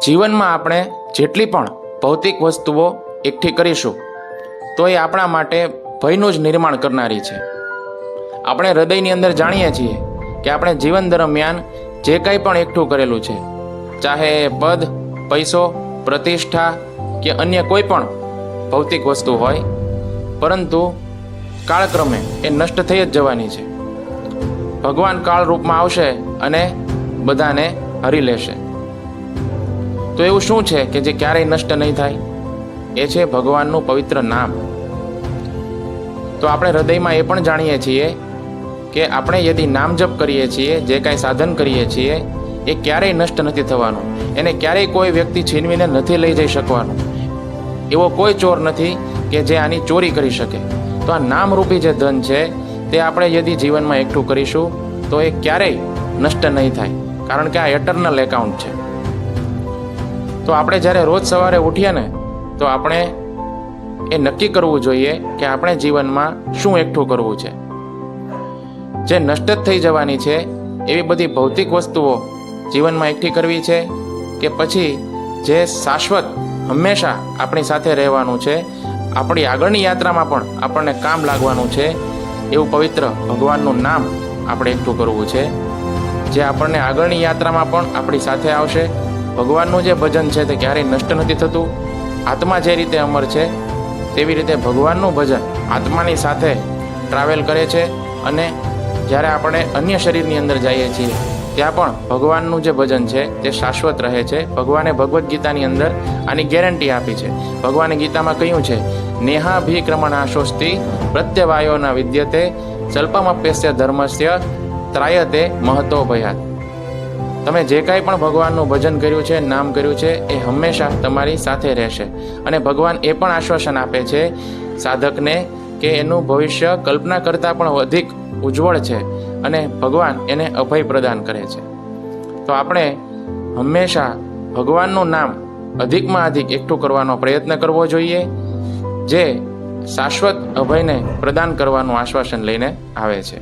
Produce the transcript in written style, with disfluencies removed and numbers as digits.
જીવનમાં આપણે જેટલી પણ ભૌતિક વસ્તુઓ એકઠી કરીશું તો એ આપણા માટે ભયનું જ નિર્માણ કરનારી છે. આપણે હૃદયની અંદર જાણીએ છીએ કે આપણે જીવન દરમિયાન જે કંઈ પણ એકઠું કરેલું છે, ચાહે એ પદ, પૈસો, પ્રતિષ્ઠા કે અન્ય કોઈ પણ ભૌતિક વસ્તુ હોય, પરંતુ કાળક્રમે એ નષ્ટ થઈ જ જવાની છે. ભગવાન કાળ રૂપમાં આવશે અને બધાને હરી લેશે. તો એવું શું છે કે જે ક્યારેય નષ્ટ નહીં થાય? એ છે ભગવાનનું પવિત્ર નામ. તો આપણે હૃદયમાં એ પણ જાણીએ છીએ કે આપણે યદિ નામ જપ કરીએ છીએ, જે કાંઈ સાધન કરીએ છીએ, એ ક્યારેય નષ્ટ નથી થવાનું. એને ક્યારેય કોઈ વ્યક્તિ છીનવીને નથી લઈ જઈ શકવાનું. એવો કોઈ ચોર નથી કે જે આની ચોરી કરી શકે. તો આ નામરૂપી જે ધન છે તે આપણે યદિ જીવનમાં એકઠું કરીશું તો એ ક્યારેય નષ્ટ નહીં થાય, કારણ કે આ એટર્નલ એકાઉન્ટ છે. તો આપણે જ્યારે રોજ સવારે ઉઠીએ ને તો આપણે એ નક્કી કરવું જોઈએ કે આપણે જીવનમાં શું એકઠું કરવું છે. જે નષ્ટ જ થઈ જવાની છે એવી બધી ભૌતિક વસ્તુઓ જીવનમાં એકઠી કરવી છે, કે પછી જે શાશ્વત હંમેશા આપણી સાથે રહેવાનું છે, આપણી આગળની યાત્રામાં પણ આપણને કામ લાગવાનું છે, એવું પવિત્ર ભગવાનનું નામ આપણે એકઠું કરવું છે, જે આપણને આગળની યાત્રામાં પણ આપણી સાથે આવશે. ભગવાનનું જે ભજન છે તે ક્યારેય નષ્ટ નથી થતું. આત્મા જે રીતે અમર છે તેવી રીતે ભગવાનનું ભજન આત્માની સાથે ટ્રાવેલ કરે છે, અને જ્યારે આપણે અન્ય શરીરની અંદર જઈએ છીએ ત્યાં પણ ભગવાનનું જે ભજન છે તે શાશ્વત રહે છે. ભગવાને ભગવદ્ ગીતાની અંદર આની ગેરંટી આપી છે. ભગવાને ગીતામાં કહ્યું છે, નેહાભિક્રમણાશોસ્તિ પ્રત્યવાયોના વિદ્યતે સ્વલ્પમપ્યસ્ય ધર્મસ્ય ત્રાયતે મહતો ભયાત. તમે જે કાંઈ પણ ભગવાનનું ભજન કર્યું છે, નામ કર્યું છે, એ હંમેશા તમારી સાથે રહેશે. અને ભગવાન એ પણ આશ્વાસન આપે છે સાધકને કે એનું ભવિષ્ય કલ્પના કરતાં પણ અધિક ઉજ્જવળ છે, અને ભગવાન એને અભય પ્રદાન કરે છે. તો આપણે હંમેશા ભગવાનનું નામ અધિકમાં અધિક એકઠું કરવાનો પ્રયત્ન કરવો જોઈએ, જે શાશ્વત અભયને પ્રદાન કરવાનું આશ્વાસન લઈને આવે છે.